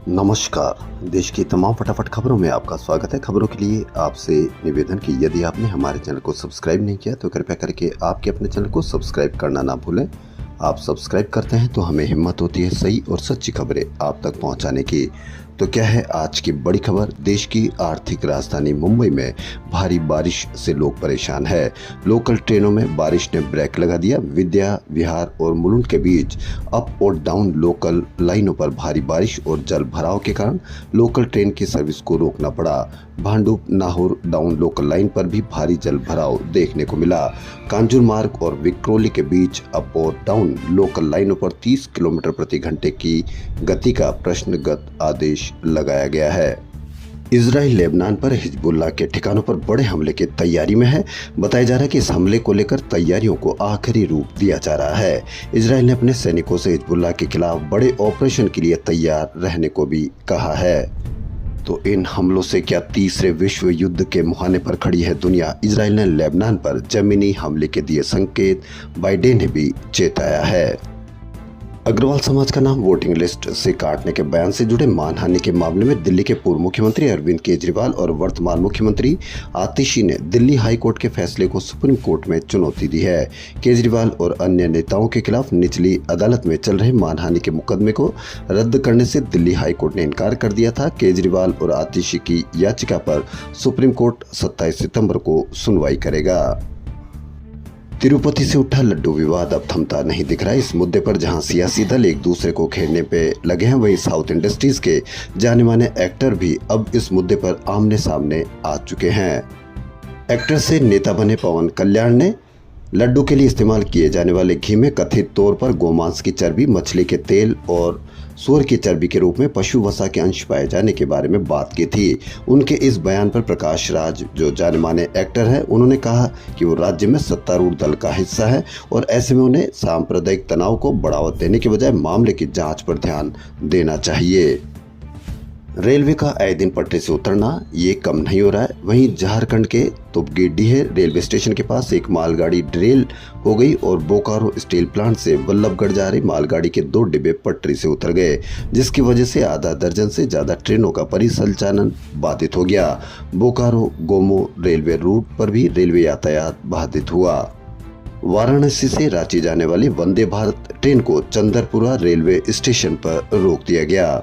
नमस्कार। देश की तमाम फटाफट खबरों में आपका स्वागत है। खबरों के लिए आपसे निवेदन कि यदि आपने हमारे चैनल को सब्सक्राइब नहीं किया तो कृपया करके आपके अपने चैनल को सब्सक्राइब करना ना भूलें। आप सब्सक्राइब करते हैं तो हमें हिम्मत होती है सही और सच्ची खबरें आप तक पहुंचाने की। तो क्या है आज की बड़ी खबर? देश की आर्थिक राजधानी मुंबई में भारी बारिश से लोग परेशान है। लोकल ट्रेनों में बारिश ने ब्रेक लगा दिया। विद्या विहार और मुलुंड के बीच अप और डाउन लोकल लाइनों पर भारी बारिश और जल भराव के कारण लोकल ट्रेन की सर्विस को रोकना पड़ा। Bhandup Nahor down local line पर भी भारी जल भराव देखने को मिला। कांजूर मार्ग और विक्रोली के बीच अप और डाउन लोकल लाइनों पर 30 किलोमीटर प्रति घंटे की गति का प्रश्नगत आदेश लगाया गया है। इजराइल लेबनान पर हिजबुल्लाह के ठिकानों पर बड़े हमले की तैयारी में है। बताया जा रहा है कि इस हमले को लेकर तैयारियों को आखिरी रूप दिया जा रहा है। इजराइल ने अपने सैनिकों से हिजबुल्लाह के खिलाफ बड़े ऑपरेशन के लिए तैयार रहने को भी कहा है। तो इन हमलों से क्या तीसरे विश्व युद्ध के मुहाने पर खड़ी है दुनिया? इजराइल ने लेबनान पर जमीनी हमले के दिए संकेत, बाइडेन ने भी चेताया है। अग्रवाल समाज का नाम वोटिंग लिस्ट से काटने के बयान से जुड़े मानहानि के मामले में दिल्ली के पूर्व मुख्यमंत्री अरविंद केजरीवाल और वर्तमान मुख्यमंत्री आतिशी ने दिल्ली हाई कोर्ट के फैसले को सुप्रीम कोर्ट में चुनौती दी है। केजरीवाल और अन्य नेताओं के खिलाफ निचली अदालत में चल रहे मानहानि के मुकदमे को रद्द करने से दिल्ली हाई कोर्ट ने इनकार कर दिया था। केजरीवाल और आतिशी की याचिका पर सुप्रीम कोर्ट 27 सितंबर को सुनवाई करेगा। तिरुपति से उठा लड्डू विवाद अब थमता नहीं दिख रहा है। इस मुद्दे पर जहां सियासी दल एक दूसरे को घेरने पे लगे हैं, वहीं साउथ इंडस्ट्रीज के जाने माने एक्टर भी अब इस मुद्दे पर आमने सामने आ चुके हैं। एक्टर से नेता बने पवन कल्याण ने लड्डू के लिए इस्तेमाल किए जाने वाले घी में कथित तौर पर गोमांस की चर्बी, मछली के तेल और सूअर की चर्बी के रूप में पशु वसा के अंश पाए जाने के बारे में बात की थी। उनके इस बयान पर प्रकाश राज, जो जाने माने एक्टर है, उन्होंने कहा कि वो राज्य में सत्तारूढ़ दल का हिस्सा है और ऐसे में उन्हें सांप्रदायिक तनाव को बढ़ावा देने के बजाय मामले की जांच पर ध्यान देना चाहिए। रेलवे का आए दिन पटरी से उतरना ये कम नहीं हो रहा है। वहीं झारखंड के तुपगीडीह रेलवे स्टेशन के पास एक मालगाड़ी डिरेल हो गई और बोकारो स्टील प्लांट से बल्लभगढ़ जा रही मालगाड़ी के 2 डिब्बे पटरी से उतर गए, जिसकी वजह से आधा दर्जन से ज्यादा ट्रेनों का परिचालन बाधित हो गया। बोकारो गोमो रेलवे रूट पर भी रेलवे यातायात बाधित हुआ। वाराणसी से रांची जाने वाली वंदे भारत ट्रेन को चंदरपुरा रेलवे स्टेशन पर रोक दिया गया।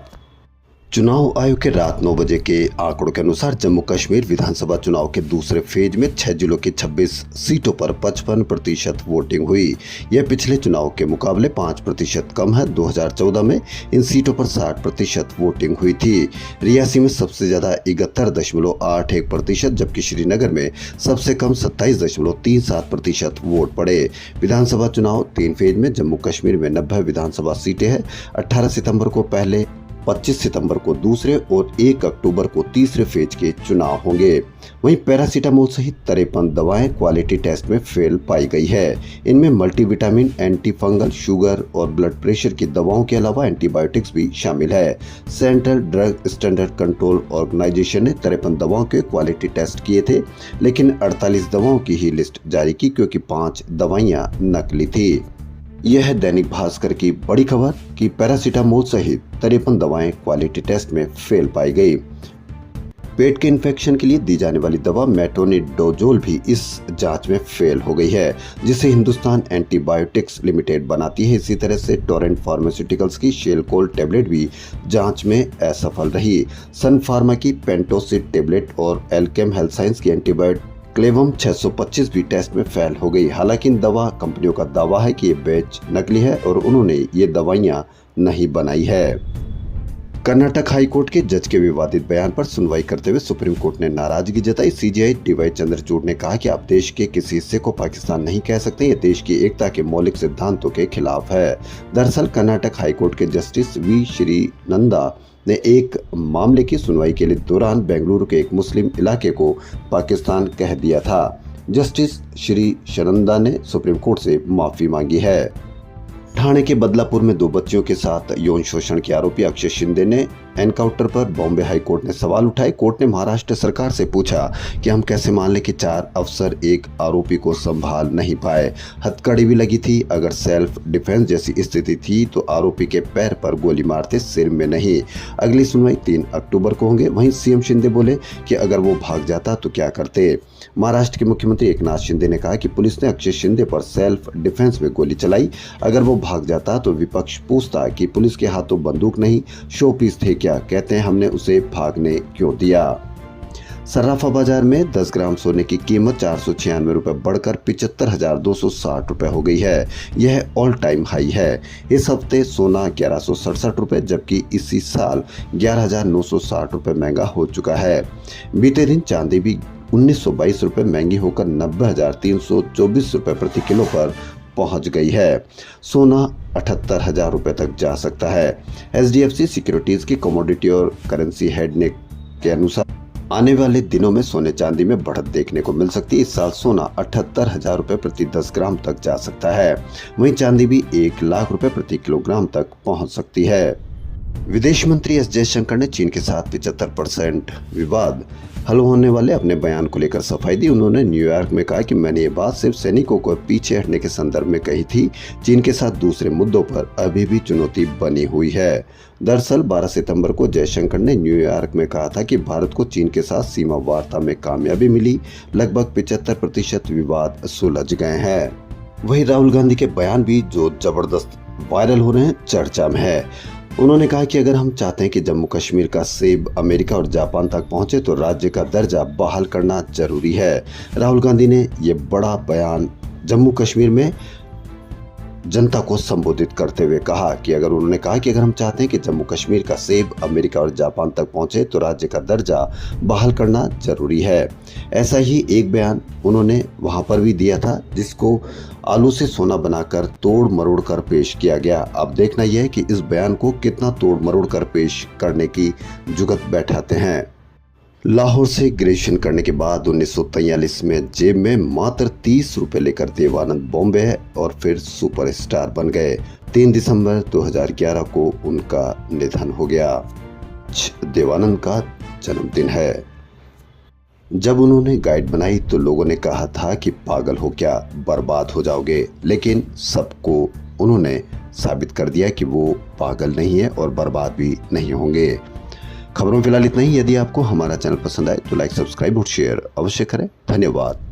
चुनाव आयोग के रात 9 बजे के आंकड़ों के अनुसार जम्मू कश्मीर विधानसभा चुनाव के दूसरे फेज में 6 जिलों की 26 सीटों पर 55% वोटिंग हुई। यह पिछले चुनाव के मुकाबले 5% कम है। 2014 में इन सीटों पर 60% वोटिंग हुई थी। रियासी में सबसे ज्यादा 71.81%, जबकि श्रीनगर में सबसे कम 27.37% वोट पड़े। विधानसभा चुनाव 3 फेज में जम्मू कश्मीर में 90 विधानसभा सीटें हैं। 18 सितम्बर को पहले, 25 सितंबर को दूसरे और 1 अक्टूबर को तीसरे फेज के चुनाव होंगे। वहीं पैरासीटामोल सहित 53 दवाएं क्वालिटी टेस्ट में फेल पाई गई है। इनमें मल्टीविटामिन, एंटी फंगल, शुगर और ब्लड प्रेशर की दवाओं के अलावा एंटीबायोटिक्स भी शामिल है। Central Drug Standard Control Organization ने 53 दवाओं के क्वालिटी टेस्ट किए थे, लेकिन 48 दवाओं की ही लिस्ट जारी की क्योंकि 5 दवाइयां नकली थी। यह है दैनिक भास्कर की बड़ी खबर कि पैरासीटामोल सहित 53 दवाएं क्वालिटी टेस्ट में फेल पाई गई। पेट के इन्फेक्शन के लिए दी जाने वाली दवा मेट्रोनिडोजोल भी इस जांच में फेल हो गई है, जिसे हिंदुस्तान एंटीबायोटिक्स लिमिटेड बनाती है। इसी तरह से टोरेंट फार्मास्यूटिकल्स की शेलकोल टेबलेट भी जांच में असफल रही। सन फार्मा की पेंटोसिड टेबलेट और एल्केम हेल्थ साइंस की एंटीबायोटिक क्लेवम 625 भी टेस्ट में फेल हो गई। हालांकि इन दवा कंपनियों का दावा है कि ये बैच नकली है और उन्होंने ये दवाइयां नहीं बनाई है। कर्नाटक हाई कोर्ट के जज के विवादित बयान पर सुनवाई करते हुए सुप्रीम कोर्ट ने नाराजगी जताई। सीजेआई डीवाई चंद्रचूड़ ने कहा कि आप देश के किसी हिस्से को पाकिस्तान नहीं कह सकते, ये देश की एकता के मौलिक सिद्धांतों के खिलाफ है। दरअसल कर्नाटक हाई कोर्ट के जस्टिस वी श्री नंदा ने एक मामले की सुनवाई के लिए दौरान बेंगलुरु के एक मुस्लिम इलाके को पाकिस्तान कह दिया था। जस्टिस श्री शनंदा ने सुप्रीम कोर्ट से माफी मांगी है। ठाणे के बदलापुर में 2 बच्चियों के साथ यौन शोषण के आरोपी अक्षय शिंदे ने एनकाउंटर पर बॉम्बे हाई कोर्ट ने सवाल उठाए। कोर्ट ने महाराष्ट्र सरकार से पूछा कि हम कैसे मान लें कि 4 अफसर एक आरोपी को संभाल नहीं पाए। हथकड़ी भी लगी थी। अगर सेल्फ डिफेंस जैसी स्थिति थी तो आरोपी के पैर पर गोली मारते, सिर में नहीं। अगली सुनवाई 3 अक्टूबर को होंगे। वहीं सीएम शिंदे बोले कि अगर वो भाग जाता तो क्या करते। महाराष्ट्र के मुख्यमंत्री एकनाथ शिंदे ने कहा कि पुलिस ने अक्षय शिंदे पर सेल्फ डिफेंस में गोली चलाई। अगर वो भाग जाता तो विपक्ष पूछता कि पुलिस के हाथों बंदूक नहीं, शो पीस थे क्या। कहते हैं हमने उसे भागने क्यों दिया। सर्राफा बाजार में 10 ग्राम सोने की कीमत 496 रुपए बढ़कर 75,260 रुपए हो गई है। यह ऑल टाइम हाई है। इस हफ्ते सोना 1167 रुपए जबकि इसी साल 11,960 रुपए महंगा हो चुका है। बीते दिन चांदी भी 1922 रुपए महंगी होकर 90,324 रुपए प्रति किलो पर पहुंच गई है। सोना 78,000 रुपए तक जा सकता है। HDFC सिक्योरिटीज की कमोडिटी और करेंसी हेड ने के अनुसार आने वाले दिनों में सोने चांदी में बढ़त देखने को मिल सकती है। इस साल सोना 78,000 रुपए प्रति 10 ग्राम तक जा सकता है। वहीं चांदी भी 1 लाख रुपए प्रति किलोग्राम तक पहुंच सकती है। विदेश मंत्री एस जयशंकर ने चीन के साथ 75% विवाद हल होने वाले अपने बयान को लेकर सफाई दी। उन्होंने न्यूयॉर्क में कहा कि मैंने ये बात सिर्फ सैनिकों को पीछे हटने के संदर्भ में कही थी। चीन के साथ दूसरे मुद्दों पर अभी भी चुनौती बनी हुई है। दरअसल 12 सितंबर को जयशंकर ने न्यूयॉर्क में कहा था कि भारत को चीन के साथ सीमा वार्ता में कामयाबी मिली। लगभग 75% विवाद सुलझ गए हैं। वहीं राहुल गांधी के बयान भी जो जबरदस्त वायरल हो रहे हैं, चर्चा में है। उन्होंने कहा कि अगर हम चाहते हैं कि जम्मू कश्मीर का सेब अमेरिका और जापान तक पहुंचे तो राज्य का दर्जा बहाल करना जरूरी है। राहुल गांधी ने ये बड़ा बयान जम्मू कश्मीर में जनता को संबोधित करते हुए कहा कि अगर हम चाहते हैं कि जम्मू कश्मीर का सेब अमेरिका और जापान तक पहुंचे तो राज्य का दर्जा बहाल करना जरूरी है। ऐसा ही एक बयान उन्होंने वहां पर भी दिया था जिसको आलू से सोना बनाकर तोड़ मरोड़ कर पेश किया गया। अब देखना यह है कि इस बयान को कितना तोड़ मरोड़ कर पेश करने की जुगत बैठाते हैं। लाहौर से ग्रेजुएशन करने के बाद 1943 में जेब में मात्र 30 रुपए लेकर देवानंद बॉम्बे और फिर सुपरस्टार बन गए। 3 दिसंबर 2011 को उनका निधन हो गया। देवानंद का जन्मदिन है। जब उन्होंने गाइड बनाई तो लोगों ने कहा था कि पागल हो क्या, बर्बाद हो जाओगे, लेकिन सबको उन्होंने साबित कर दिया कि वो पागल नहीं है और बर्बाद भी नहीं होंगे। खबरों में फिलहाल इतना ही। यदि आपको हमारा चैनल पसंद आए तो लाइक, सब्सक्राइब और शेयर अवश्य करें। धन्यवाद।